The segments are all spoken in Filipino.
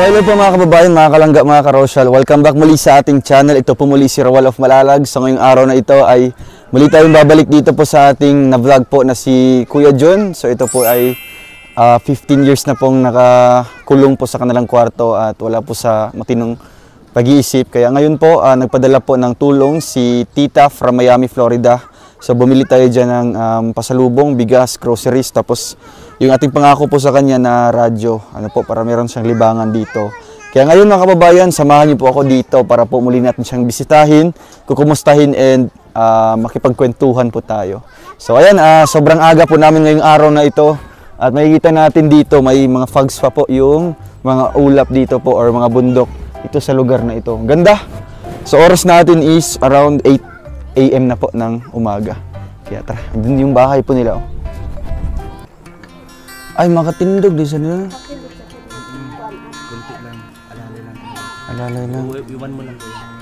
hello po mga kababayan, mga kalangga, mga karosyal. Welcome back muli sa ating channel. Ito po muli si Rawal of Malalag. Sa ngayong araw na ito ay muli tayong babalik dito po sa ating na-vlog po na si Kuya John. So ito po ay 15 years na pong nakakulong po sa kanilang kwarto at wala po sa matinong pag-iisip. Kaya ngayon po nagpadala po ng tulong si Tita from Miami, Florida. So bumili tayo dyan ng pasalubong, bigas, groceries, tapos yung ating pangako po sa kanya na radyo, para meron siyang libangan dito. Kaya ngayon mga kababayan, samahan niyo po ako dito para po muli natin siyang bisitahin, kukumustahin and makipagkwentuhan po tayo. So ayan, sobrang aga po namin ngayong araw na ito at makikita natin dito may mga fogs pa po yung mga ulap dito po or mga bundok ito sa lugar na ito. Ganda! So oras natin is around 8 AM na po ng umaga. Kaya tara, andun yung bahay po nila. Oh. Ay, makatindog din sa nila. Kunti lang, alalay lang. Alalay lang. Iwan mo lang kuya.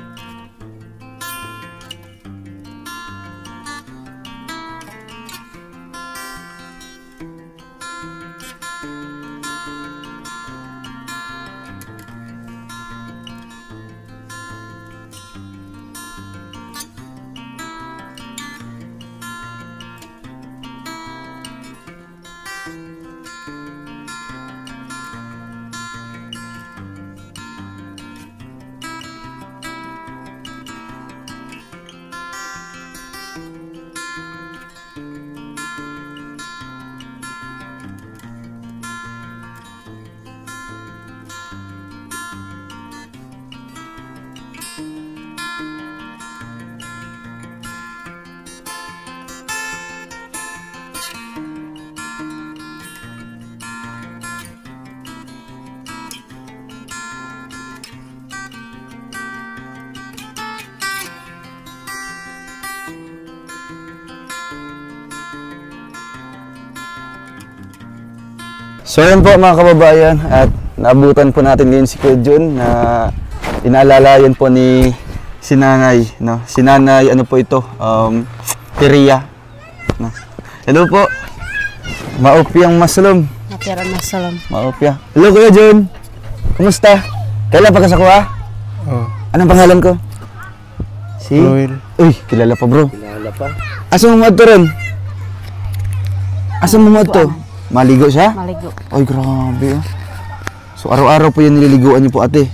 So yan po mga kababayan, at naabutan po natin ngayon si Kuya John na inaalalayan po ni Sinanay, no? Sinanay, ano po ito? Teria. No? Hello po. Maupyang masalom. Maupyang masalom. Maupya. Hello Kuya John. Kumusta? Kailan pa ka sa kuha? Oh. Anong pangalan ko? Si? Roel. Uy, kilala pa bro. Kilala pa. Asa mo to ron? Asa mo to? Maligo siya? Maligo. Ay, grabe. So, araw-araw po yan nililiguan niyo po, ate?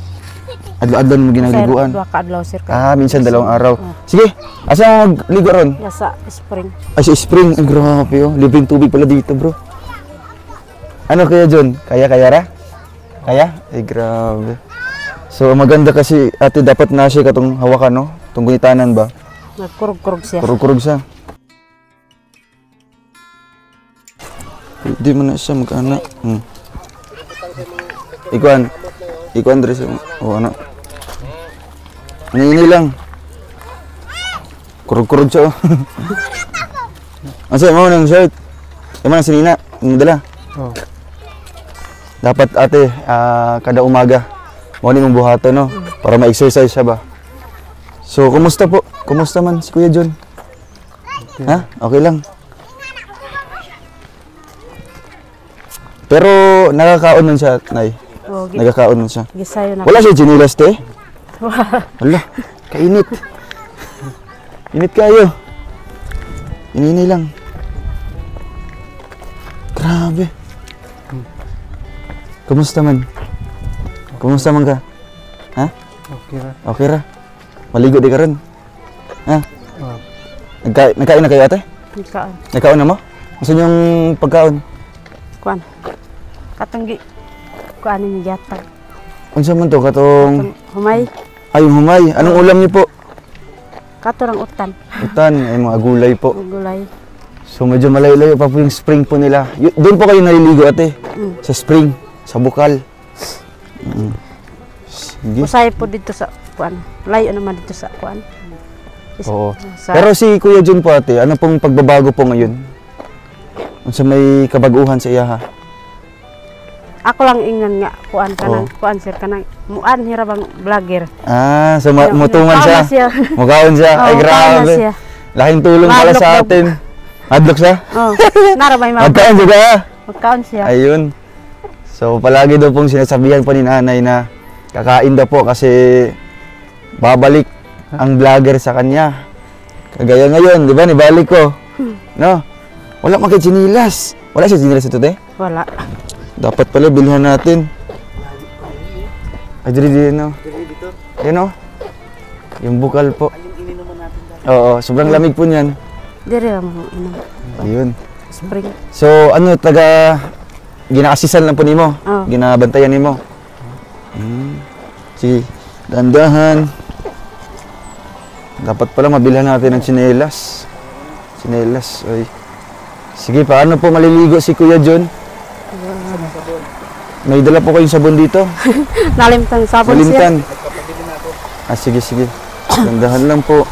Adlaw-adlaw mo ginaliguan? Dua ka adlaw, sir. Minsan dalawang araw. Sige, asa mo magligo ron? Sa spring. Ay, sa spring. Ay, grabe. Libreng tubig pala dito, bro. Ano kaya, John? Kaya ra? Kaya? Ay, grabe. So, maganda kasi, ate, dapat na siya katong hawakan, no? Itong gunitanan ba? Nagkurog-kurog siya. Kurog-kurog siya. Hindi mo na siya mag-anak. Ikuan dress mo. O anak. Ini lang. Kurog-kurog siya. Asa mo nang shirt? Imo nang sinina, dala. Oh. Dapat ate, kada umaga mo ni mong buhaton, no, para ma-exercise siya ba. So, kumusta po? Kumusta man si Kuya John? Okay. Ha? Okay lang. Pero nakakaon man siya, Nay. Oh, Nagkakaon man siya. gisayo na. Wala siya ginilas, te? Wala, kainit. Init kayo. Inini lang. Grabe. Kumusta man? Kumusta man ka? Ha? Okay ra. Okay ra? Maligo di ka rin? Ha? Oh. Nagkain na kayo, ate? Ikaon. Nagkaon na mo? Saan yung pagkaon? Kuan. Katunggi. Kuan ni yatag. Unsa man to katong Humay. ay yung humay. Anong ulam niyo po? Katurang utan. Utan, ay mga gulay po. Gulay. So medyo malayo-layo pa po yung spring po nila. Doon po kayo naliligo, ate? Sa spring, sa bukal. Sige. Usay po dito sa kuan. Layo naman dito sa kuan. Oo. Sa, Pero si Kuya John po, ate, ano pong pagbabago po ngayon? Unsa may kabaguhan sa iya, ha? ako lang ingan nga kuan kanang kuan sir kanang muan hira bang vlogger. So mutungan siya. Mugaon siya. Ay grabe. Laking tulong pala sa atin. Adlok siya? Nara may mga. Magkaon juga. Magkaon siya. Ayun. So palagi daw pong sinasabihan po ni nanay na kakain daw po kasi babalik ang vlogger sa kanya. Kagaya ngayon, di ba, nibalik ko. No? Wala makit sinilas. Wala siya sinilas ito, te? Wala. Dapat pala bilhan natin. Ay, dito, no? Yan, no? Yung bukal po. Oo, sobrang lamig po niyan. Dire lang mo inom. Ayun. Spring. So, ano, ginakasisan lang po nimo? Oo. Ginabantayan nimo? Sige, dandahan. Dapat pala mabilhan natin ng tsinelas. Tsinelas, ay. Sige, paano po maliligo si Kuya John? May dala po kayong sabon dito? Nalimtan sabon siya. Nalimtan. Ah, sige, sige. Dandahan lang po.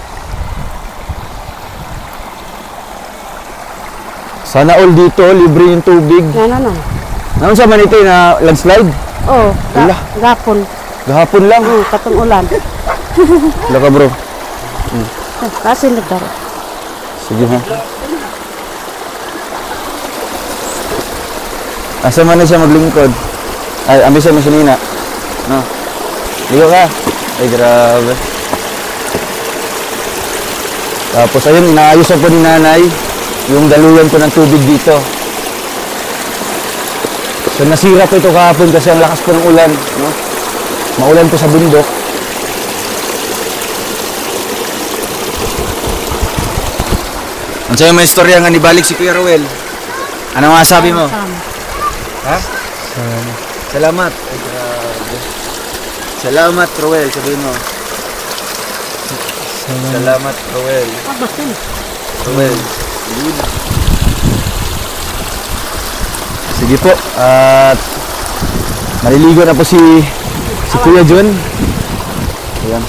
Sana all dito, libre yung tubig. Ano. Naman sa man ito na landslide? Oh, Wala. gapon. Gahapon lang. Katong ulan. Wala ka bro. Kasi nagdaro. Sige ha. Asa man na siya maglingkod? Ay, ambil siya masinina. No. Ligo ka. Ay, grabe. Tapos ayun, inaayos po ni nanay yung daluyan ko ng tubig dito. So nasira po ito kahapon kasi ang lakas po ng ulan. No? Maulan po sa bundok. Ang sa'yo may istorya nga nibalik si Kuya Ruel. Ano masabi mo? Ha? Salamat. Ay, grabe. Salamat, Ruel. Sabihin mo. Salamat, Ruel. Ruel. Sige po. At maliligo na po si Kuya John. Ayan.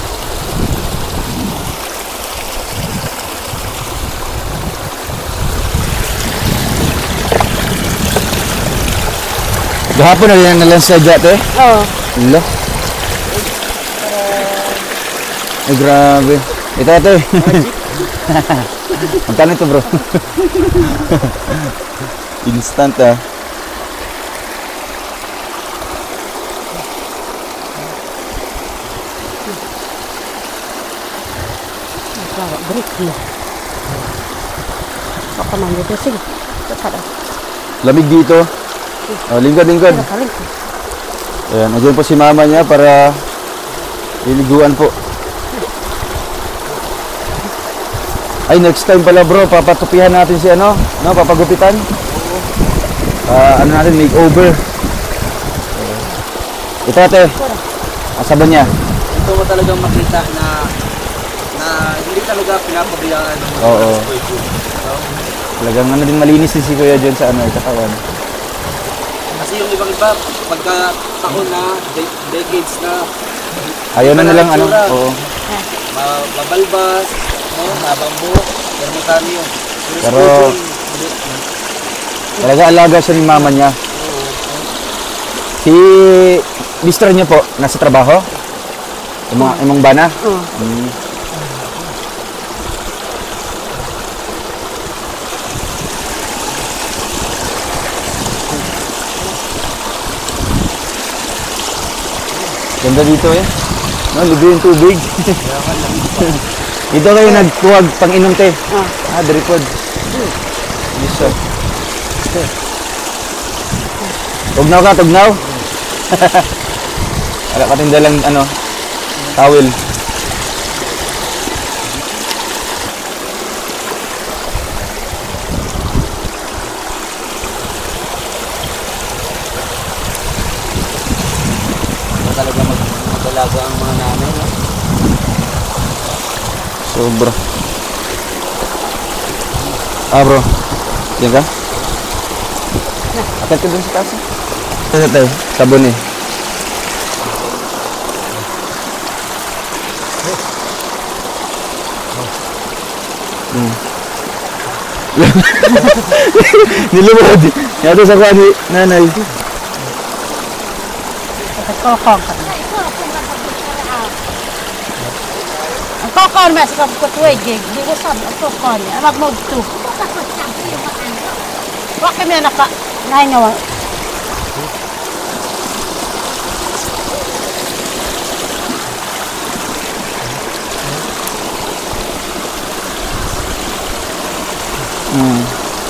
Gahapon na rin nalang sadya, te? Oo. Hello? Ay, grabe. Ito, ito. Magkano ito, bro? Instant, ah. Break mo. Ako man dito. Sige. Lamig dito. Oh, lingkod. Ayan, nandiyan po si mama niya para liliguan po. Ay, next time pala bro, papatupihan natin si ano, no, papagupitan. Ano natin, makeover. Ito ate, asaban niya. Ito mo talagang makita na hindi talaga pinapabayaan ng mga Oo. So, Talagang ano din malinis din si Kuya John sa ano, katawan. kasi yung ibang iba, pagka taon na, decades na, Ayaw na nilang ano, itsura. oo. Mabalbas, no, mabambo, yan mo kami yun. Pero- Talaga alaga siya ni mama niya. Si mister niya po, nasa trabaho? Imong bana? Oo. Ganda dito eh. No, libre yung tubig. Dito kayo nagkuwag pang inom te. Diripod. Yes, sir. Tugnaw ka, tugnaw. Wala ka tinda lang, ano, towel. Talaga mag-alaga ang mga nanay, no? Sobra. Bro. Diyan ka? Akit ka dun sa taas. Ito tayo, sabon eh. Nilumad. Yato sa kuha ni nanay. Kokong ka na. Ang kokong mas kapatway gig. Di ko sabi ang kokong niya. Amag mo ito. Bakit may naka... Nahingawa.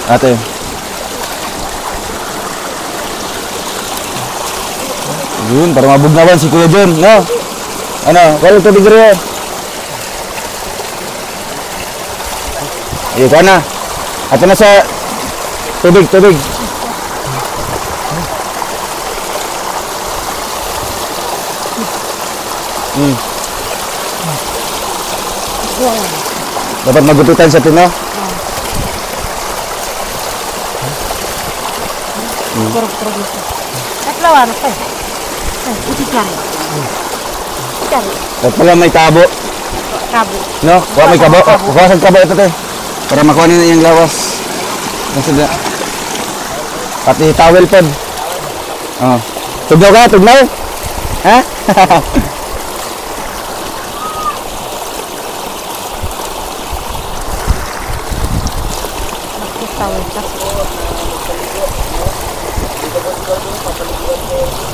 Ate. Yun, para mabugnawan si Kuya John, no? Ano, wala tubig rin. Ayun ka na. Ato na sa tubig. Dapat magupitan sa tino. Kurog-kurog nito. Tatlawan ako. Itikari. Dapat pala may tabo. Kabo. No? Kuha may kabo. Kuha sa kabo ito, te. Para makuha nila yung lawas. Kasi pati towel pod. Oh. Tugnaw ka? Tugnaw? Ha? Tawag ka.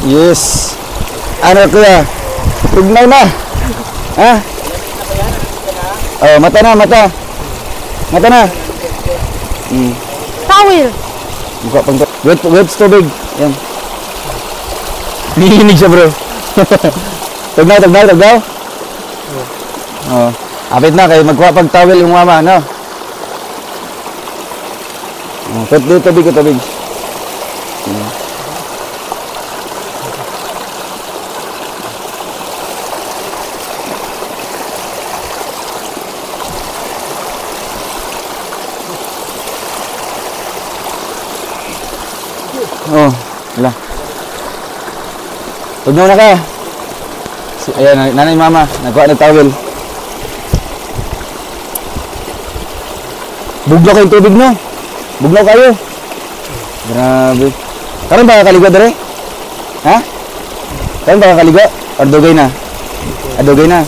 Yes. Ano kuya? Tugnaw na. Ha? Oh, mata na. Mata na. Tawil. Buka pang wet tubig. Yan. Nihinig siya, bro. Tugnaw. Oh. Apit na kayo magkuha pag towel yung mama, no? Oh, tubig. Oh, wala. Tugnaw na ka. Ayan, nanay mama, nagkuha ng towel. Bugnaw kayong tubig, no? Bugnaw kayo. Grabe. Karon ba kakaligo dere? Ha? Karon ba kakaligo? Or dugay na? Dugay na.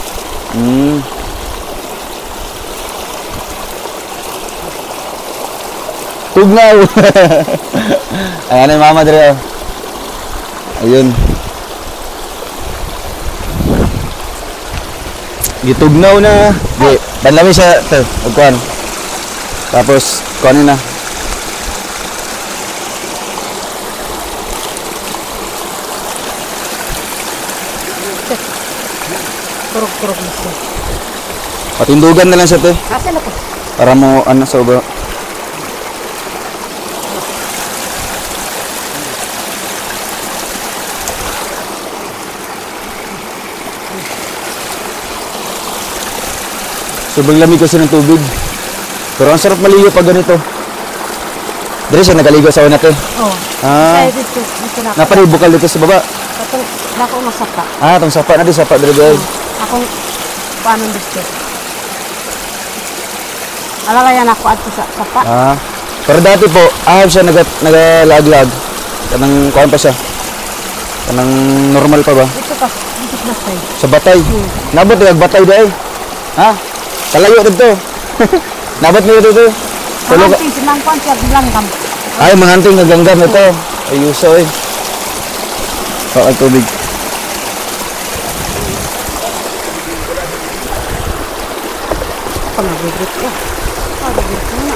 Tugnaw. Ayan ang mama dere. Ayun. Gitugnaw na. Di, banlami siya. Agkuhan. Tapos, kuhanin na. Kurog-kurog nito. Patindugan na lang siya, te. Asan ako? Para mo, sa uba. Sobrang lamig kasi ng tubig. Pero ang sarap maligo pag ganito. Dire siya nagaligo sa una, te. Oo. Ah, Dito na ako. naparibukal dito sa baba. Atong dako masapa. Ah, itong sapa na di sapa dire. Akong paano dito. Alalayan ako ato sa sapa. Ah. Pero dati po, siya nagalaglag. Kanang kuhan pa siya. Kanang normal pa ba? Dito na tayo. Sa batay. Nabot nag batay dai. Ha? Kalayo dito. Nabot niyo dito. Tulog. Ang sinangkuan siya bilanggam. Ay, manganting naganggam ito. Ayuso eh. Pakal tubig. Pangabibrit ko. Pangabibrit ko na.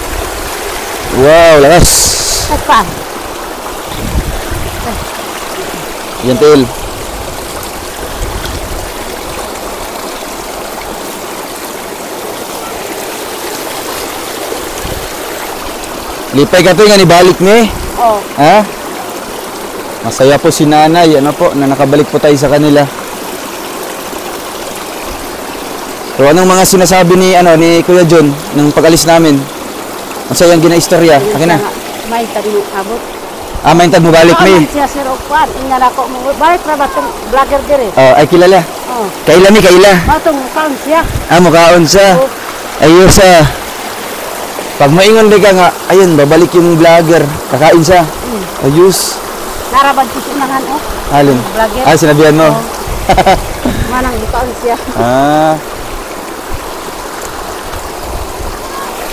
Wow, lakas. At paan? Yan, Til. Lipay ka to nga ibalik ni. Oo. Ha? Masaya po si nanay, ano po, na nakabalik po tayo sa kanila. So anong mga sinasabi ni ni Kuya John nung pag-alis namin? Masayang ginaistorya. Akin na. May tabi mo abot. May tag mo balik mi. Siya sir Okwan. Ingnan ako mo. Balik na ba itong vlogger dire? Oh, ay kilala. Oo. Kaila mi, kaila. Matong kaon siya. Mukhaon sa. Ayos sa. Pag maingon di ka nga, ayun, babalik yung vlogger. Kakain siya. Ayos. Narabad ko siya nahan oh. Alin? Vlogger. Sinabihan mo. Oo. Manang kaon siya.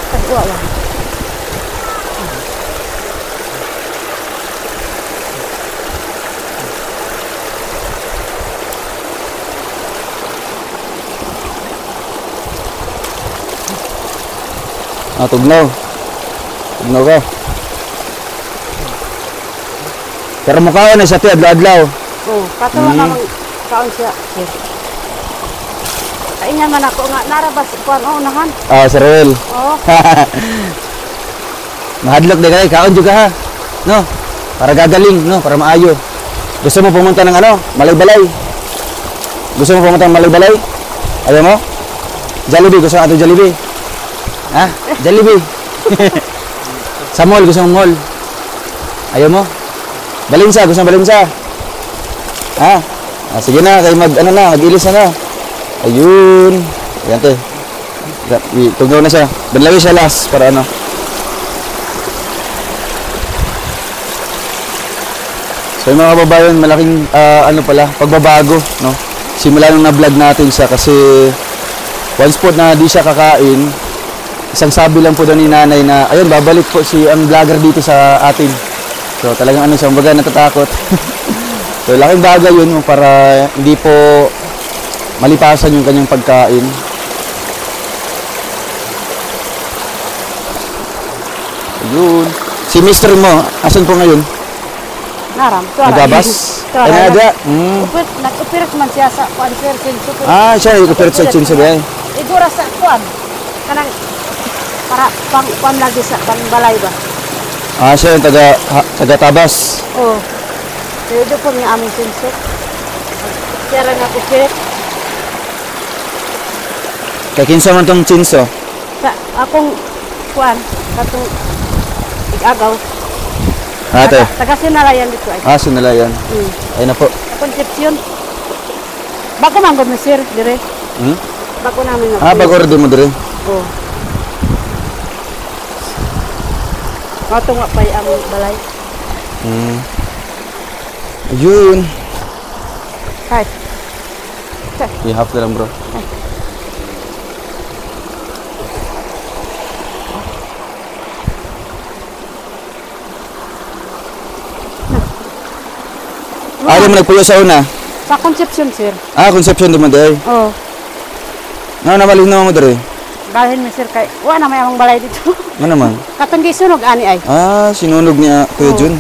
Tagwa lang. Tugnaw. Ano ka? Pero mukha na siya, adlaw-adlaw. Oh, katuwa namang kaon siya. Sir. Kainya man ako nga narabas kuan unahan. Ah, Sir Roel. Oh, Mahadlok din kayo, kaon juga ha. No? Para gagaling, no? Para maayo. Gusto mo pumunta ng ano? Malay-balay. Gusto mo pumunta ng Malay-balay? Ayaw mo? Jollibee, gusto mo ato Jollibee? Ha? Jollibee. Sa mall, gusto mo mall? Ayaw mo? Balinsa, gusto mo balinsa? Ha? Ah, sige na, kayo mag-ilis na. Ayun. Ayan te. Tugnaw na siya. Banlawi siya last para ano. So yung mga kababayan, malaking pagbabago, no? Simula nung na-vlog natin siya kasi once po na di siya kakain, isang sabi lang po doon ni nanay na ayun, babalik po ang vlogger dito sa atin. So talagang siya, kumbaga natatakot. So laking bagay yun para hindi po malipasan yung kanyang pagkain. Ayun. Si mister mo, asan po ngayon? naram. Nagabas? Ay, naga? Nag-operate man siya sa kuan sir Chinsu. Ah, siya nag-operate sa Chinsu ba? Igura sa kuan. Kanang para pang kuan lagi sa balay ba. Ah, siya yung taga Tabas. Oh. Dito po niya aming Chinsu. Kaya nga operate. Kaya kinsa man tong Chinsu? Sa akong kuan katong igagaw. Ate. Taga Sinalayan dito ay. Ah, Sinalayan. Ay na po. Concepcion. Bago man gud sir dire. Bago namin na. Ah, bago rin mo dire. Oh. Mato nga pa ang balay. Ayun. Hi. I-half na lang bro. Ah, di mo nagpuyo sa una? Sa Concepcion sir. Ah, Concepcion di mo dire. Oh. Namalin na mo dire. Dalhin mi sir kay wa na may among balay dito. Ano naman? Katong gisunog ani ay. Ah, sinunog niya Kuya Oo. Jun.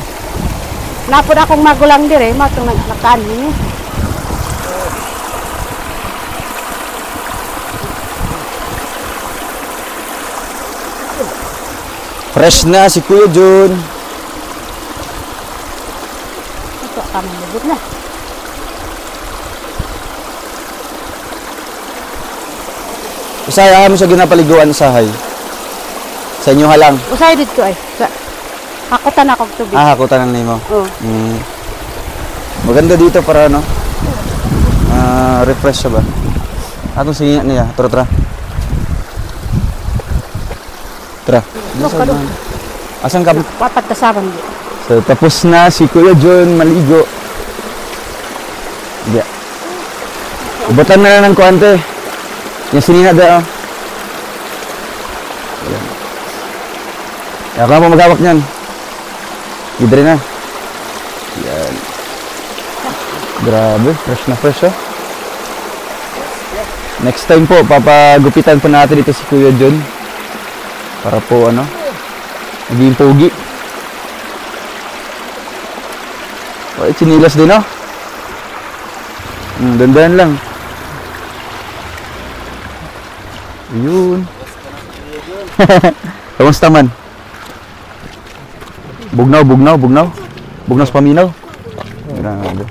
Napod akong magulang dire, matong naglakaan ni. Fresh na si Kuya Jun. Ito kami lubog na. Usaya mo sa ginapaliguan sa hay. Sa inyo halang. Usay dito ay. Sa hakutan ako og tubig. Ah, hakutan ng nimo. Oh. Maganda dito para ano? Refresh siya ba? Atong singa niya. Tara. Tara. Asan ka? Papat kasaban di. So, tapos na si Kuya John maligo. Hindi. Ubutan na lang ng kuante. Yung sinina da, oh. Ayan. Kaya ka mo maghawak niyan. Gidre na. Yan. Grabe, fresh, oh. Next time po, papagupitan po natin ito si Kuya John. Para po, maging pogi. Oh, chinilas din, oh. Dandan lang. Ayun. Kamusta man? Bugnaw. Bugnaw sa paminaw. Grabe.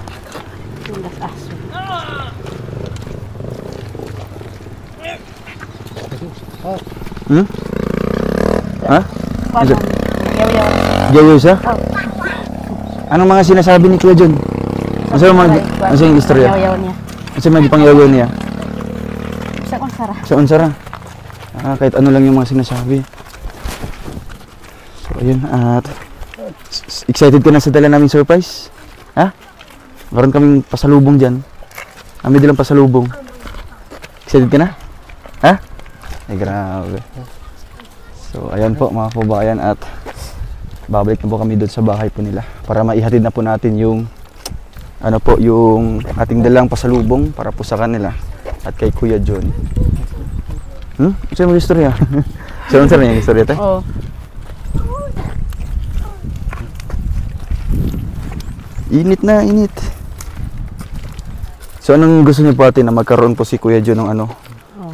Ha? Yaw siya? Anong mga sinasabi ni Kuya John? Ano yung istorya? Yaw niya. Ano yung pangyaw niya? Sa unsara. Sa unsara? Kahit ano lang yung mga sinasabi. So, ayun. At excited ka na sa dala naming surprise? Ha? Meron kaming pasalubong dyan. Kami dilang pasalubong. Excited ka na? Ha? Ay, grabe. So, ayan po mga kababayan at babalik na po kami doon sa bahay po nila para maihatid na po natin yung yung ating dalang pasalubong para po sa kanila at kay Kuya John. Ito yung istorya. Saan niya yung istorya tayo? Oo. Init na, init. So anong gusto niyo po ate na magkaroon po si Kuya John ng ano?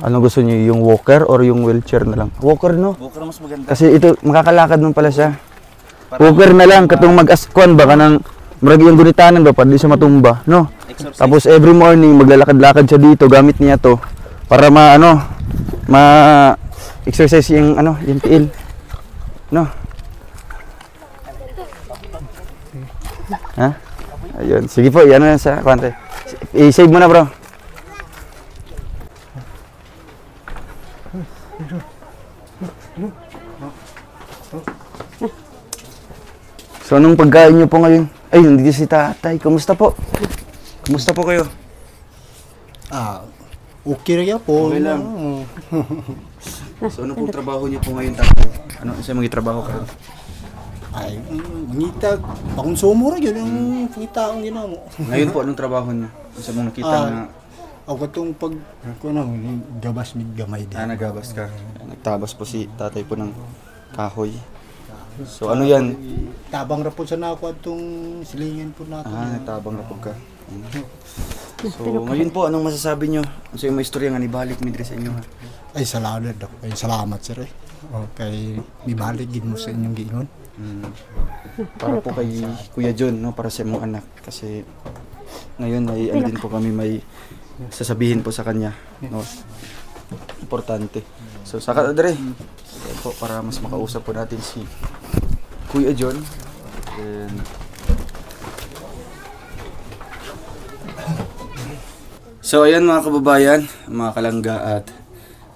Anong gusto niyo, yung walker or yung wheelchair na lang? Walker no? Walker mas maganda. Kasi ito, makakalakad nun pala siya. Walker na lang, katong mag-askuan ba ka ng marag yung gunitanan ba, para di siya matumba, no? Exercise. Tapos every morning, maglalakad-lakad siya dito, gamit niya to para ma-exercise yung, yung tiil. No? Ha? Ayun. Sige po, yan na sa kwante. I-save mo na, bro. So, anong pagkain niyo po ngayon? Ay, nandito si tatay. Kumusta po? Kumusta po kayo? Okay rin po. Okay lang. So, ano pong trabaho niyo po ngayon, tatay? Ano sa mga trabaho kayo? Ay, ngita, pakonsumo rin yun yung pangitaong ginawa mo. Ngayon po, anong trabaho niyo? Sa mga nakita na Ako itong pag, gabas may gamay din. nagabas ka. Nagtabas po si tatay po ng kahoy. So, ano yan? Tabang rapon sa nako itong silingan po natin. Nagtabang na po ka. So, ngayon po, anong masasabi niyo? So, yung may istorya nga ni Balik Midri sa inyo, ha? Ay, salamat ako. Ay, salamat sir eh. Okay, mibaligin mo sa inyong giingon. Para po kay Kuya John, no? Para sa mong anak. Kasi ngayon ay ano din po kami may sasabihin po sa kanya, no? Importante. So saka Dre, po para mas makausap po natin si Kuya John. And so ayan mga kababayan, mga kalangga, at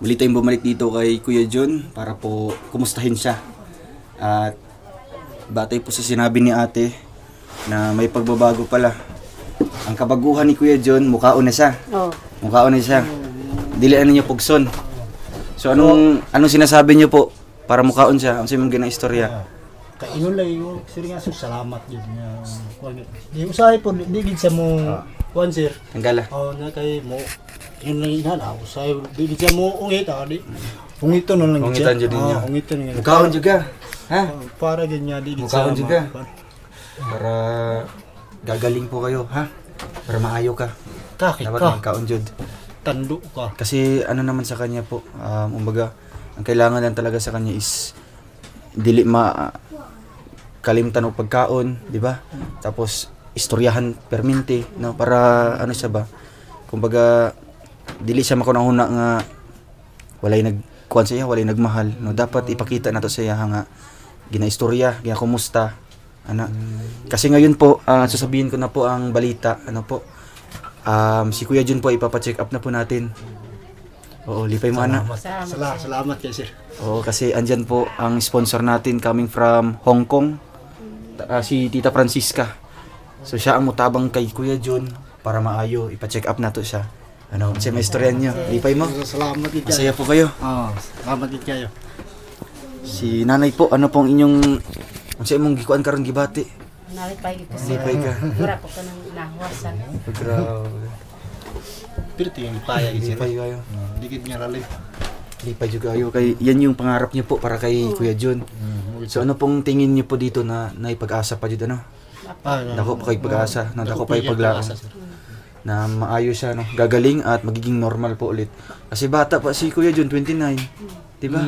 muli tayong bumalik dito kay Kuya John para po kumustahin siya. At batay po sa sinabi ni ate na may pagbabago pala. Ang kabaguhan ni Kuya John, mukhaon na siya. Oh. Mukhaon na siya. Dilian niyo pugson. So anong sinasabi niyo po para mukhaon siya? Ang simong ginang istorya. Kaingon lang yung sir nga sir, salamat yun. Di usahay po, di gid sa mo, kuhan sir. Tanggala. Na kay mo, yun lang yun na, usahay, di gid sa mo, ungit di. Ungito na lang Ungitan dyan din niya. Ungito na lang. Mukhaon juga. Ha? Para ganyan, di gid sa Mukhaon juga. Para gagaling po kayo, ha? Para maayo ka. Kakit Dapat ka, magkaon jud. tando ka. Kasi ano naman sa kanya po, umbaga, ang kailangan lang talaga sa kanya is dili kalimtan og pagkaon, di ba? Tapos istoryahan perminti, no, para ano siya ba? Kumbaga dili siya makunahuna nga walay nagkuan sa iya, walay nagmahal, no. Dapat ipakita nato sa iya nga ginaistorya, ginakumusta ana. Kasi ngayon po sasabihin ko na po ang balita, ano po. Si Kuya John po ipapa-check up na po natin. Oo, lipay mo ana. Salamat kay sir. Oo, kasi andyan po ang sponsor natin coming from Hong Kong. Si Tita Francisca. So siya ang mutabang kay Kuya John para maayo, ipa-check up nato siya. Ano, kasi may istorya niyo. Lipay mo. Salamat din Masaya po kayo. Salamat din kayo. Si nanay po, ano pong inyong unsa imong gikuan karon gibati? Nalipay ko sa Lipay ka. mura ko kanang nahuwasan. Grabe. Pero tingin paya sir. Lipay kayo. Dikit nga lalim. Lipay juga kayo kay yan yung pangarap niyo po para kay Kuya John. So ano pong tingin niyo po dito na naipag-asa pa jud ano? Dako pa kay pag-asa, na dako pa ipaglaom. Na maayos siya, no? Gagaling at magiging normal po ulit. Kasi bata pa si Kuya John, 29. Diba?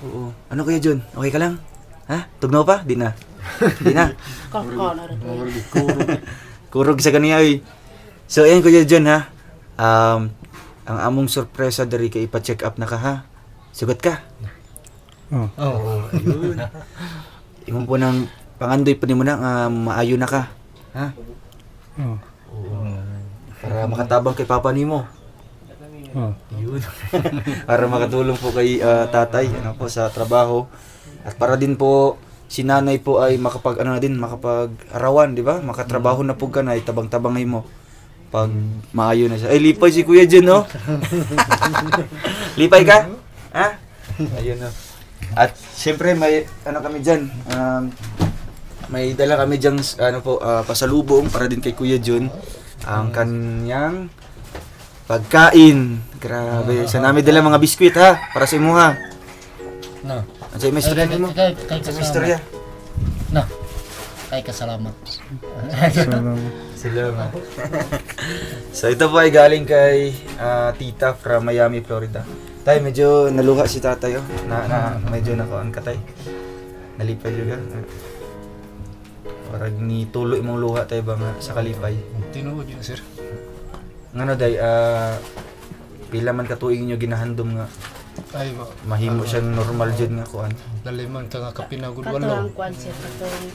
Oo. Ano Kuya John? Okay ka lang? Ha? Tugnaw pa? Di na. Di na. Kakao na rin. Kurog sa kaniya eh. So ayan Kuya John ha. Ang among sorpresa dari kay ipa-check up na ka ha. Sugat ka. Oo. Ayun. Imong po nang pangandoy pa nimo na maayo na ka. Ha? Oo. Para makatabang kay papa nimo. Yun. Para makatulong po kay tatay ano po sa trabaho at para din po si nanay po ay makapag-arawan, di ba? Makatrabaho na po ka na itabang-tabangay mo pag maayo na siya. Ay lipay si Kuya John, no? Lipay ka? Ha? Ayun no. At siyempre may kami diyan. May dala kami diyan pasalubong para din kay Kuya John ang kanyang pagkain. Grabe. Sa namin dala mga biskwit ha, para sa imo ha. No. Ano may istorya mo? Sa may istorya. No. Kay kasalamat. Salamat. So ito po ay galing kay tita from Miami, Florida. Tay, medyo naluha si tatay oh. Medyo nakuan ka tay. Nalipay juga. Parang ni tuloy mong luha tay ba nga sa kalipay. Tinuod yun, sir. Ngano day, pila man ka tuig inyo ginahandom nga Ay, mahimo siyang normal jud nga kuan. daliman ka nga kapinagod Kato walo. ang kuan sir, kato ang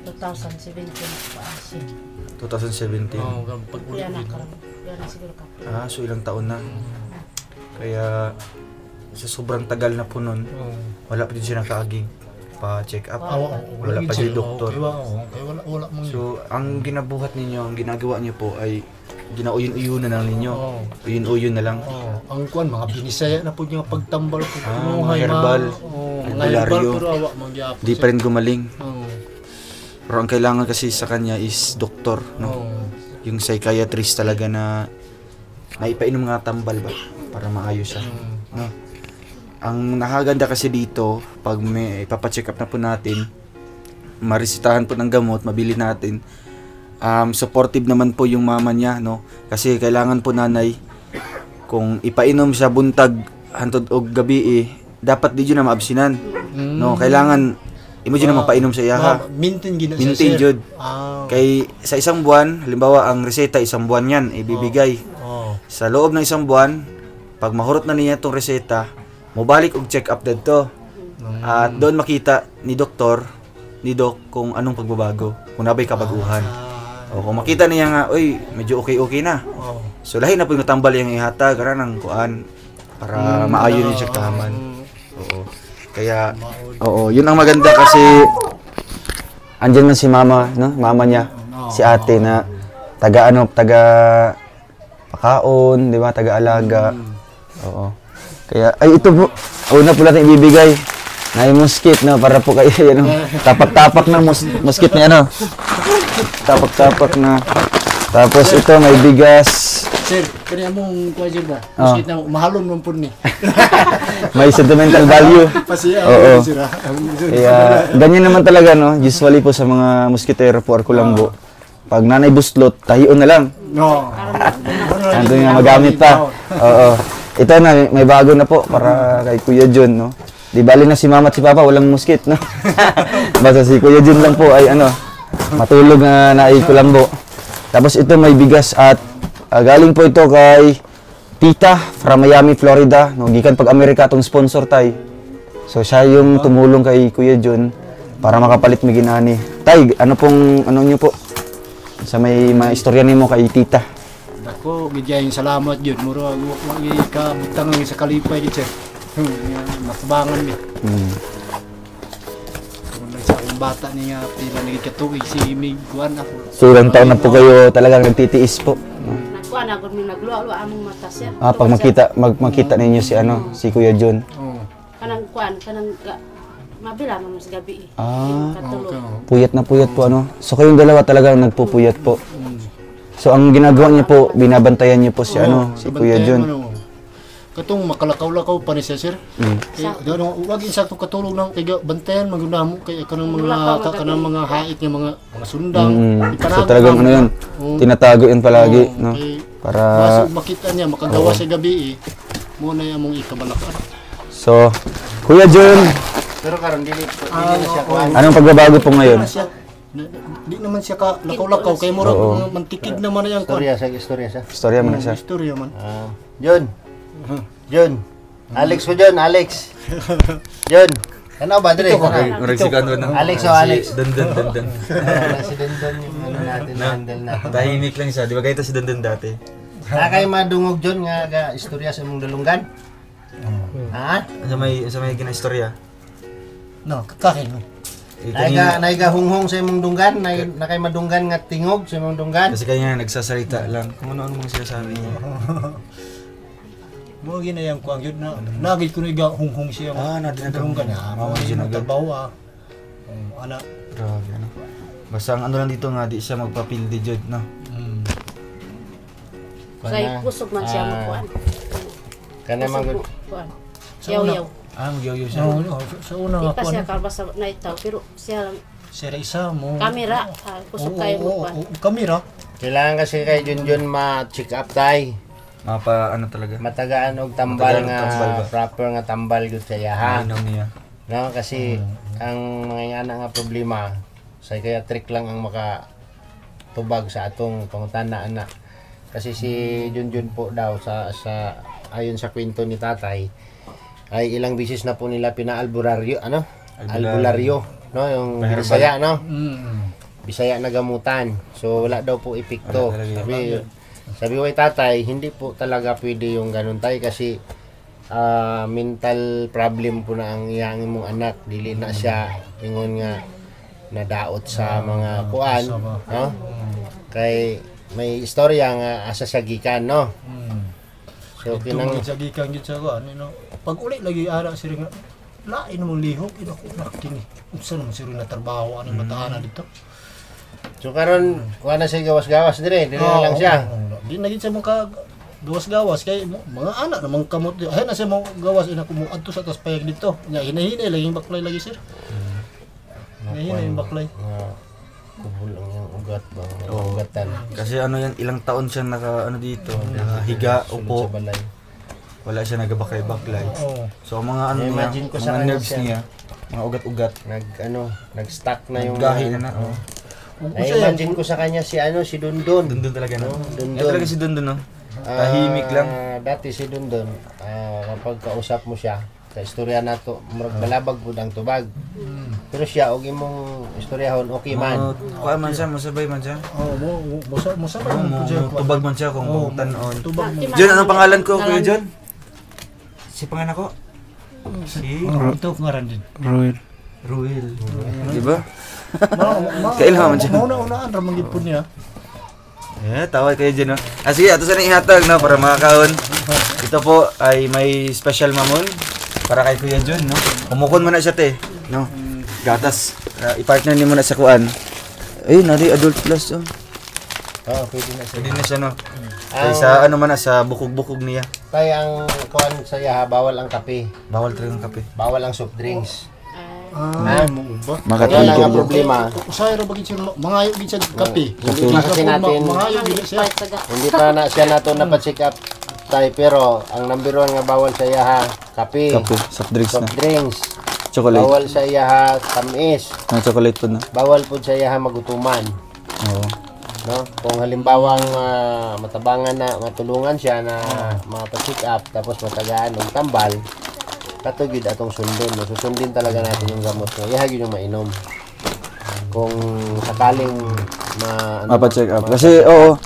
2017 paasi. 2017. Oo, pag ulit Yan na din. karon. Yan na siguro ka. So ilang taon na. Kaya sa sobrang tagal na po nun, Oo. wala pa din siya nakaaging pa-check up. Wala pa din din doktor. Kaya wala mong So, ang ginabuhat ninyo, ang ginagawa niyo po ay ginauyon-uyunan lang ninyo. Oo. Uyun-uyun na lang. ang kuan mga binisaya na po yung pagtambal po. Mga herbal, mga herbal albularyo. pero awa magyapon. Di pa rin gumaling. Oo. Pero ang kailangan kasi sa kanya is doktor, no? Oo. Yung psychiatrist talaga na naipainom nga tambal ba para maayos siya, no? Ang nakaganda kasi dito, pag may ipapacheck up na po natin, maresitahan po ng gamot, mabili natin. Supportive naman po yung mama niya, no? Kasi kailangan po nanay, kung ipainom siya buntag hantod og gabi dapat di na maabsinan. No, kailangan imo na mapainom sa iya ha. Maintain gina siya, Maintain sir. jud. Ah. Kay sa isang buwan, halimbawa ang reseta isang buwan yan ibibigay. Oo. Sa loob ng isang buwan, pag mahurot na niya itong reseta, mobalik og check up dito. At doon makita ni doktor, ni doc kung anong pagbabago, kung nabay kabaguhan. O kung makita niya nga, oy, medyo okay na. Oo. So lahi na po yung tambal yung ihata, gara ng kuan para maayo niya siya kahaman. Oo. Kaya yun ang maganda kasi andyan man si mama, no? Mama niya, si ate na taga pakaon, di ba? Taga alaga. Oo. Kaya ay ito po, una po natin ibibigay na yung mosquito, no? Para po kayo ano, tapak-tapak na mosquito na ano. Tapak-tapak na. Tapos ito may bigas. Sir, kanya mong question ba? Oh. Kasi na mahalom nun po ni. May sentimental value. Pasiya Oo. sir. Kaya ganyan naman talaga, no? Usually po sa mga moskitero po or kulambo, pag nanay buslot, tahion na lang. No. Ando nga magamit pa. Oo. Ito na, may bago na po para kay Kuya John, no? Di bali na si mama at si papa, walang muskit, no? Basta si Kuya John lang po ay ano, matulog na naikulambo. Tapos ito may bigas at galing po ito kay Tita from Miami, Florida. No, gikan pag Amerika itong sponsor tay. So siya yung tumulong kay Kuya John para makapalit mi ginani. Tay, ano niyo po? Sa may istorya nimo kay Tita. Ako, gidya yung salamat yun. Muro, wagi ka tangang sa kalipay di sir. Nakabangan mi. Sa akong bata niya, pila nagikatuig si Mig Juan ako. So ilang taon na po kayo talagang nagtitiis po. Nagkuan agad mi nagluwa-luwa among mata sir. Pag makita ninyo si Kuya John. Oo. Kanang kuan, mabila man sa gabi. Ah. Katulog. Puyat na puyat po ano. So kayong dalawa talagang nagpupuyat po. So ang ginagawa niyo po, binabantayan niyo po si si Kuya John. Katong makalakaw-lakaw pa ni siya, sir. Kaya wag insakto katulog nang kay bantayan maguna mo kay kanang mga hait nga mga sundang. So talagang ano yun, tinatago yun palagi, no? Para Masog makita niya makagawa sa gabi mo na among ikabalakan. So, Kuya John, Pero karon dili na siya kuan. anong pagbabago po ngayon? Di naman siya ka lakaw-lakaw kay murag mantikid naman na yang kuan. Istorya sa. Storya mo na siya. Istorya man. John. John. Alex ko John, Alex. John. Ano ba dire? Alex o Alex. Dandan. Si Dondon yung ano natin handle na. Tahimik lang siya, di ba kayo si Dandan dati? Kay madungog John nga istorya sa imong dalunggan. Ha? Sa may ginaistorya. No, kakain mo. Naiga hunghong sa imong dunggan, na kay madunggan nga tingog sa imong dunggan. Kasi kanya nagsasalita lang. Kung ano mga sinasabi niya. Mo gina yang kuan gyud na nagit ko niga hunghong siya. Nadinadunggan niya. Mama siya agad. Tabaw ana. Grabe, ano. Basta ang ano lang dito nga, di siya magpapildi jud, no? Kay kusog man siya mo kuan. Kana magud. Kuan. Yaw-yaw. Magyaw siya. Sa una nga Di pa kuan. siya kalbas sa naitaw pero siya lang Sir, isa mo. Kamera, kusog kayo mo pa. Kamera. Kailangan kasi kay Junjun ma-check up tay. Mapa ano talaga? Matagaan og tambal Matagaan og nga tambal ba? proper nga tambal gud sa iya ha. Inaw niya. No, kasi ang mga ana nga problema psychiatric lang ang makatubag sa atong pangutana ana. Kasi si Junjun po daw sa ayon sa kwento ni tatay ay ilang bisis na po nila pinaalbularyo albularyo no yung Bisaya no. Bisaya na gamutan. So wala daw po epekto. Sabi ko kay tatay, hindi po talaga pwede yung ganun tay kasi mental problem po na ang iyang mong anak. Dili na siya ingon nga nadaot sa mga kuan, no? Kay may istorya nga asa siya gikan, no? So kinang sa gikan gid sa kuan, no. Pag uli lagi ara sir nga lain mong lihok ina ko nakini. Unsa man sir na trabaho ani mataana dito? So karon kuha na siya gawas-gawas dire na lang siya. Di na gid sa mga gawas-gawas kay mga anak namang kamot. Ay na siya mo gawas ina ko mo adto sa tas payag dito. Nya hinahinay lagi baklay lagi sir. Hinahinay yung baklay. Kubul ang yung ugat ba? Ugatan. Kasi ano yan, ilang taon siya naka ano dito, nakahiga, upo. Sa balay. Wala siya nagabaklay-baklay. So ang mga ano niya, Imagine ko sa mga kanya nerves siya. niya, mga ugat-ugat. Nag-stuck na yung Gahi na na. Oh. Imagine ko sa kanya si Dundon. Dundun talaga no. Dundun. Yan talaga si Dundun no. Tahimik lang. Dati si Dundon, kapag kausap mo siya, sa istorya na to, murag balabag po ang tubag. Pero siya, og imong istoryahon, okay man. Kuha man siya, masabay man siya. Masabay Tubag man siya kung bukutan on. Tubag mo. John, anong pangalan ko, Kuya John? Si pangalan ko? Si Ito ngaran din. Ruel. Diba? Kailhaman siya. Mauna-unaan ramang gipon niya. Tawag kayo dyan, no? Sige, ato sa nang ihatag, no? Para makakaon. Ito po ay may special mamon para kay Kuya John, no? Umukon mo na siya, te. No? Gatas. I-partner niyo muna sa kuan. Ay, nari adult plus, oh. Pwede na siya. Pwede na siya, no? Ay, sa ano man na, sa bukog-bukog niya. Tay, ang kuhan sa iya, bawal ang kape. Bawal talaga ng kape. Bawal ang soft drinks. Mo ba? Yan lang ang problema. Usay ra bagid siya mangayo gid siya kape. Hindi pa kasi natin, Mangayo gid siya. hindi pa na siya nato napacheck up tay, pero ang number 1 nga bawal sa iya ha, kape. Kape, soft drinks na. Soft drinks. Chocolate. Bawal sa iya ha, tamis. Ang chocolate po na. Bawal po sa iya ha, magutuman. Oo. No? Kung halimbawang matabangan na matulungan siya na mapacheck up tapos matagaan ng tambal, katugid atong sundon. No? Susundin talaga natin yung gamot mo. Iha yun yung mainom. Kung sakaling Mapacheck up. Kasi, oo.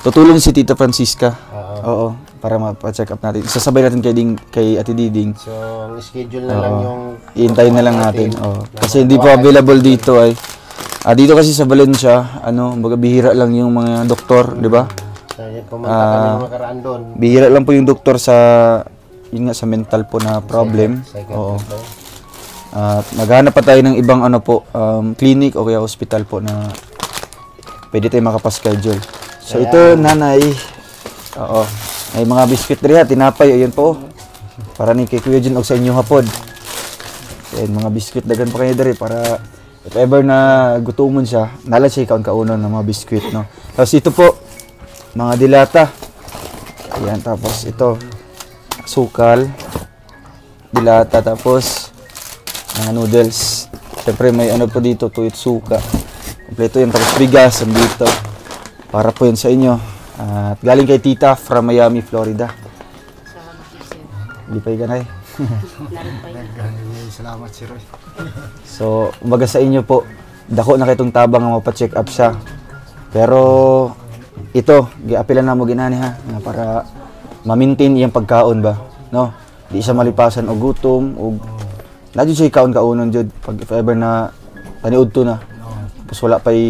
Tutulong si Tita Francisca. Oo. Para mapacheck up natin. Sasabay natin kay Ate Diding. So, ang schedule na lang yung iintayin na lang natin. Oo. Kasi hindi po available dito ay. Dito kasi sa Valencia, baga bihira lang yung mga doktor, di ba? pumunta kami makaraan doon. Bihira lang po yung doktor sa yun nga sa mental po na problem. Oo. At maghanap pa tayo ng ibang clinic o kaya hospital po na pwede tayo makapaschedule. So ito nanay. Oo. May mga biscuit diri ha, tinapay ayun po. Para ni kay Kuya Jun og sa inyo hapon. Ayun, mga biscuit dagan pa kayo diri para if ever na gutomon siya, nala siya kaon kaunon ng mga biscuit, no. Tapos ito po mga dilata. Ayan, tapos ito sukal, dilata, tapos mga noodles. Siyempre may po dito, tuyot suka. Kompleto yan, tapos bigas dito. Para po yun sa inyo. At galing kay Tita from Miami, Florida. Hindi pa ganay. Salamat si Roy. So, umaga sa inyo po, dako na kitong tabang nga mapacheck up siya. Pero ito, giapilan na mo ginani ha, nga para ma-maintain iyang pagkaon ba, no? Di siya malipasan og gutom og nadyo siya kaon kaunon jud pag if ever na taniud to na. Tapos wala pay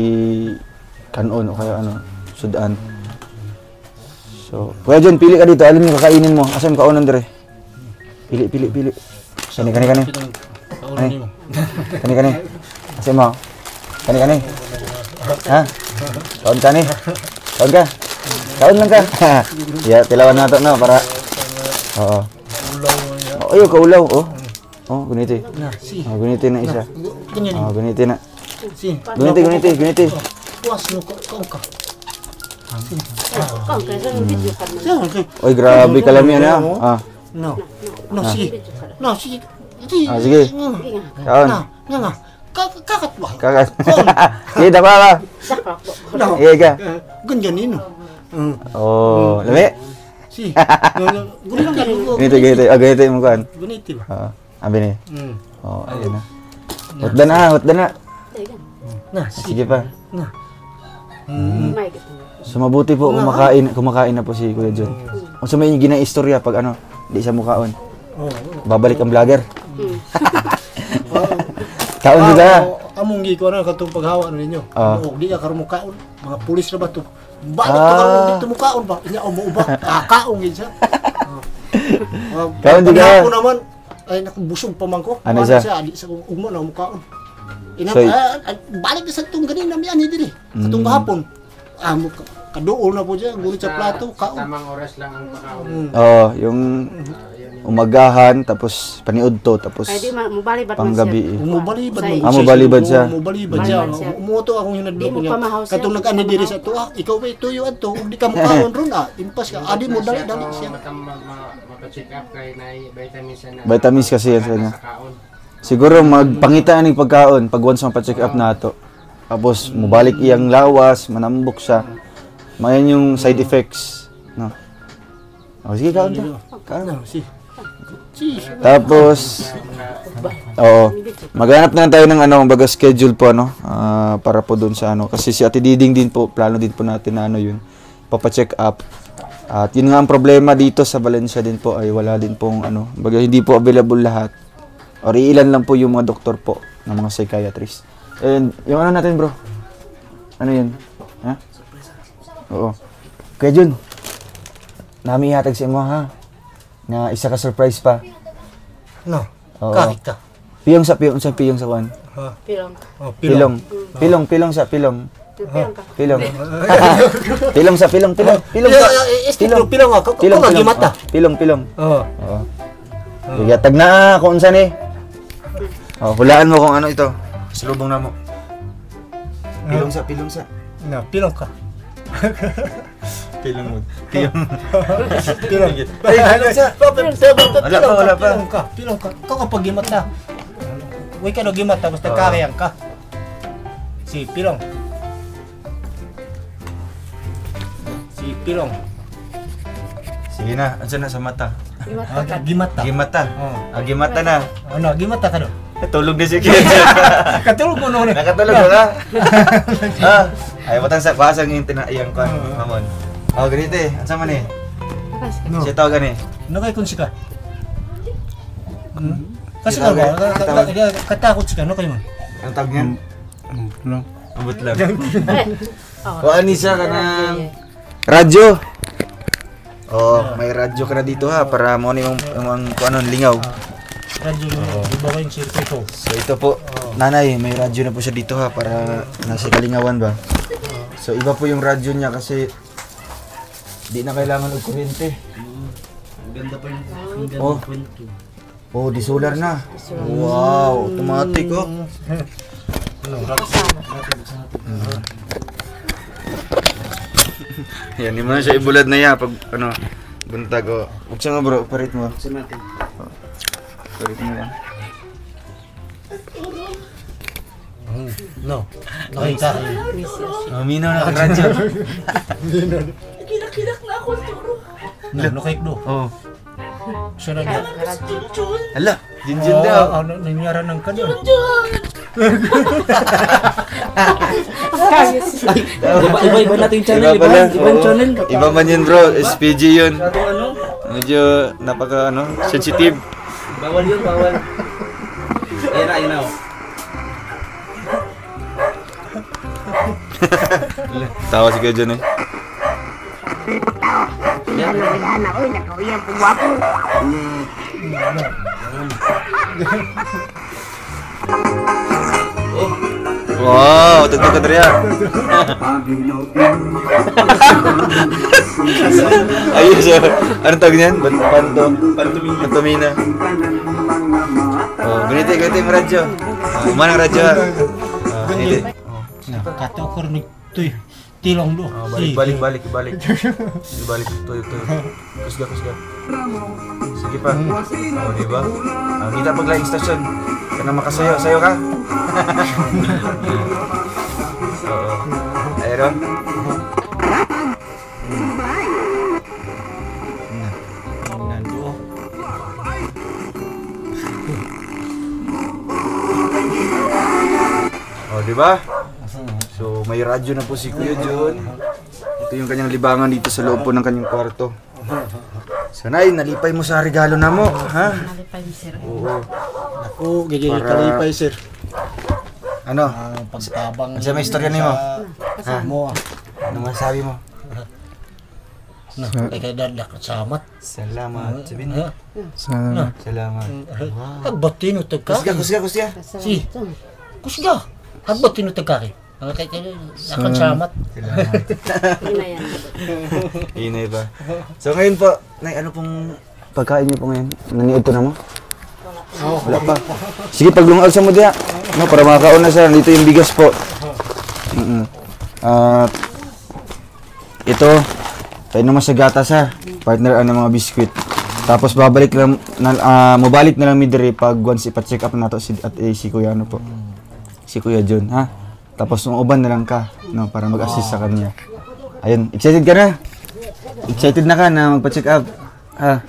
kanon o kaya sudan. So, kuya John, pili ka dito, alam mo kakainin mo. Asa mo kaunon dire? Pili. Kani. Kani. Asa mo? Kani. Ha? Kaon ka ni? Kaon ka? Kaon lang ka? Ya, tilawan nato no para. Oo. Ayo kaulaw, oh. Oh, guniti. Na, si. Oh, guniti na isa. Ganyan. Oh, guniti na. Si. Guniti. Puas mo ka. Kung kaya sa video ka man. Oy, grabe kalamian na. Ah. No, si. Si. Ah, sige. Kaon. Nga. Kakat ba? Kagat. Sige, dako ka. Sakak po. No. Iya ka. Ganyan nino. Oh, lami. Si. Guniti. Guniti mo kan. Guniti ba? Oo. Abi ni. Oh, ayun na. Hotdan na. Na, si. Sige pa. Na. May gitu. So mabuti po kumakain na po si Kuya John. O so may ginaistorya pag ano, di siya mukaon. Babalik ang vlogger. Kaon juga. Among gi ko na katong paghawa ninyo. Di ka karon mukaon. Mga pulis ra ba to? Balik Ah. ka karon dito mukaon ba? Inya mo uba. Kaon gid siya. Kaon juga. Ako naman ay nakubusog pa man ko. Ano siya? Adi sa ugmo na mukaon. So, Balik na sa itong ganina mi ani diri. Katong gahapon. Kaduol na po dyan, gulit sa plato, kaon. Tamang oras lang ang pagkaon. Oo, yung umagahan, tapos paniudto, tapos Kaya di mubalibad man panggabi. Umubalibad Say. mo. Mubalibad siya. Umubalibad siya. Balibad siya. Umuto akong Di hinadlok mo niya. pamahaw siya. Katong nag-ani diri sa to, ikaw ba ituyo adto, di ka mukaon ron impas ka. Adi mo dali siya. Mapa-check up kay na vitamins na. Vitamins kasi yan sa kanya. Sa kaon. Siguro magpangitaan ng pagkaon pag once mapa-check up na to. Tapos mubalik iyang lawas, manambok siya. Mayan yung side effects, no. O sige, kaon ta. Kaon. Si. Tapos maghanap na lang tayo ng ano, baga schedule po ano, para po doon sa ano kasi si Ate Diding din po, plano din po natin na ano yun, papa-check up. At yun nga ang problema dito sa Valencia din po ay wala din pong ano, baga hindi po available lahat. Or ilan lang po yung mga doktor po ng mga psychiatrist. And yung ano natin, bro? Ano yun? Ha? Oo. Kaya Jun, nami ihatag sa imo ha. Na isa ka surprise pa. No. Oo. Kahit ka. Piyong sa kwan. Pilong. Pilong sa pilong. Pilong ka. Pilong. Pilong sa pilong. Pilong sa. Pilong ako. Pilong lagi mata. Pilong. Oo. Oo. Igatag na kung saan eh. Oh, hulaan mo kung ano ito. Salubong na mo. Pilong sa. No, pilong ka. Pilong mo. Pilong. Pilong. Ay, wala pa. Pilong ka. Ikaw kapag gimata. Huwag ka na gimata, basta kariyang ka. Si pilong. Sige na, ansa na sa mata. Gimata. Gimata. Oo. Gimata na. Ano, gimata ka do. Tulog na si Kuya. Katulog mo noon. Nakatulog na. Ay, batang sa pasang yung tinaiyang ko, mamon. Oh, ganito eh. Ansa man eh. No. Siya tawag gani. Ano kay kun sika? Kasi ka ba? Katakot sika, ano kayo man? Ang tawag niyan? Ambot lang. Kuhaan ni siya ka ng radyo. Oh, may radyo ka na dito ha para mo yung ano lingaw. Radyo mo, iba ko yung circuito. So ito po, nanay, may radyo na po siya dito ha para nasa kalingawan ba. So iba po yung radyo niya kasi di na kailangan ng kuryente. Ganda pa yung Oh. Oh, di solar na. Wow, automatic oh. Yan, hindi mo na siya ibulad na yan pag ano, buntag o. Huwag siya nga bro, parit mo. Parit mo yan. No. Nakita. Minaw na ang radyo. Kinak-kinak na ako, Turo. Nakik do. Oo. Siya na niya. Hala, Jinjin daw. Nangyara ng kanyo. Iba natin yung channel, Iba pala. iba yung channel. Iba man yun bro, SPG yun. Ano? Medyo napaka ano, sensitive. Bawal yun, bawal. Ayan na, oh. Tawa si Kuya John eh. Wow, tugtog ka diri. Ayos. Anong tawag niyan? Pantomina. Oh, ganito yung radyo. Manang radyo. Ganito. Kato ko rin ito'y tilong do. Balik. Ibalik tuyo. Kusga. Sige pa. Oh, di ba? Kita paglaing stasyon. Kana makasayo ka. Oo. Ayun. Oh, di ba? So, may radyo na po si Kuya Jun. Ito yung kanyang libangan dito sa loob po ng kanyang kwarto. So, Nay, nalipay mo sa regalo na mo, ha? Nalipay mo, sir. Oo. Ako, gigil kalipay, sir. Ano? Pagtabang. Ano may istorya niyo? Ha? Mo. Ano masabi mo? Kay dadak samat. Salamat. Sabihin Ha? Salamat. Agbatin ito ka. Kusga. Si. Kusga. Agbatin ito ka. Kay dadak samat. Hinayan. Inay ba? So ngayon po, Nay, ano pong pagkain niyo po ngayon? Naniod to na mo? Wala pa. Sige, paglungal sa mo diya. No, para makakaon na siya. Dito yung bigas po. At ito, tayo naman sa gatas ha. Partner ng mga biskwit. Tapos babalik lang, mabalik na lang midiri pag once ipa-check up na to si Kuya ano po. Si Kuya John ha. Tapos umuban na lang ka, no, para mag-assist sa kanya. Ayun, excited ka na? Excited na ka na magpa-check up? Ha?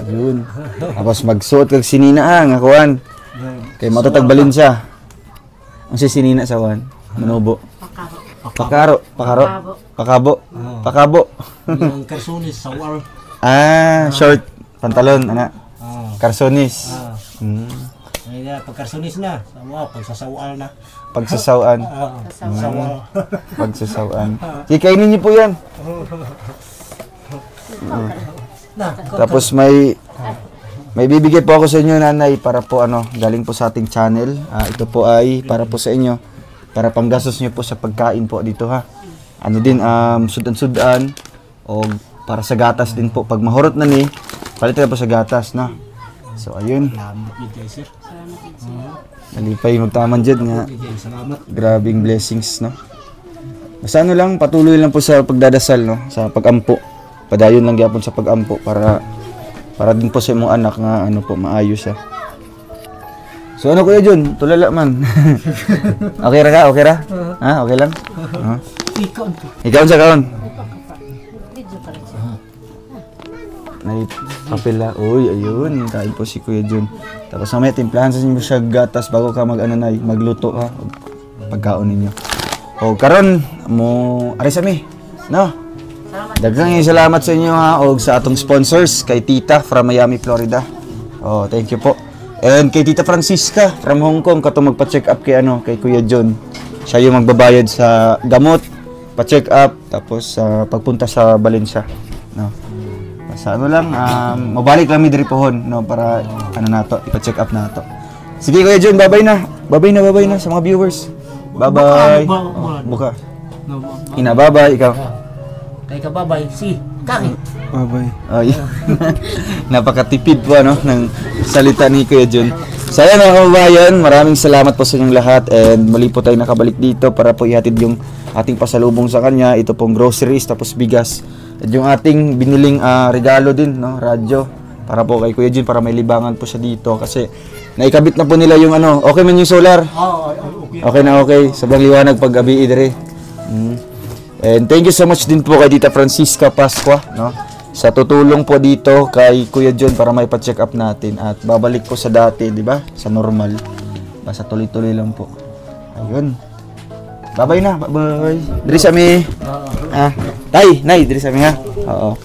Ayun. Tapos magsuot kag sinina ha, nga kuan. Kay matatagbalin siya. Ang si sinina sa kuan? Manubo. Pakabo. Yung karsunis sa wall. Short pantalon, ana. Karsonis. Ay na, pag karsunis na. Sama, pagsasawal na. Pagsasawaan. Sawal. Pagsasawaan. Kainin niyo po yan. Tapos may bibigay po ako sa inyo, Nanay, para po galing po sa ating channel. Ito po ay para po sa inyo. Para panggastos niyo po sa pagkain po dito ha. Ano din, sudan-sudan. O para sa gatas din po. Pag mahurot na ni, palit na po sa gatas, no? So, ayun. Salamat din, sir. Nalipay magtaman dyan nga. Salamat. Grabing blessings, no? Basta lang, patuloy lang po sa pagdadasal, no? Sa pag-ampo. Padayon lang gyapon sa pag-ampo para din po sa imong anak nga maayos ha. So ano Kuya Jun, tulala man. Okay ra? Ha, okay lang? Ikaw sa kaon. Nay papila. Uy, ayun, kain po si Kuya Jun. Tapos mamaya timplahan sa inyo siya gatas bago ka magluto ha. Pagkaon ninyo. O karon mo ari sa mi, no? Daghang salamat sa inyo ha og sa atong sponsors kay Tita from Miami, Florida. Oh, thank you po. And kay Tita Francisca from Hong Kong katong magpa-check up kay Kuya John. Siya yung magbabayad sa gamot, pa-check up tapos pagpunta sa Valencia, no. Sa lang mabalik lang mi diri pohon, no, para nato ipa-check up nato. Sige Kuya John, bye-bye na. Bye-bye na sa mga viewers. Bye-bye. Buka. Bye-bye ikaw. Kay kababay, si Kaki. Bye-bye. Ay. Napakatipid po ng salita ni Kuya John. So ayan mga kababayan, maraming salamat po sa inyong lahat and muli po tayo nakabalik dito para po ihatid yung ating pasalubong sa kanya. Ito pong groceries tapos bigas. At yung ating biniling regalo din, no, radyo. Para po kay Kuya John para may libangan po siya dito kasi naikabit na po nila yung okay man yung solar. Okay na okay. Sobrang liwanag pag gabi dire. And thank you so much din po kay Tita Francisca Pascua, no? Sa tutulong po dito kay Kuya John para may pa-check up natin at babalik po sa dati, di ba? Sa normal. Basta tuloy-tuloy lang po. Ayun. Bye-bye na. Bye-bye. Diri sa mi. Nay, diri sa mi ha. Oo.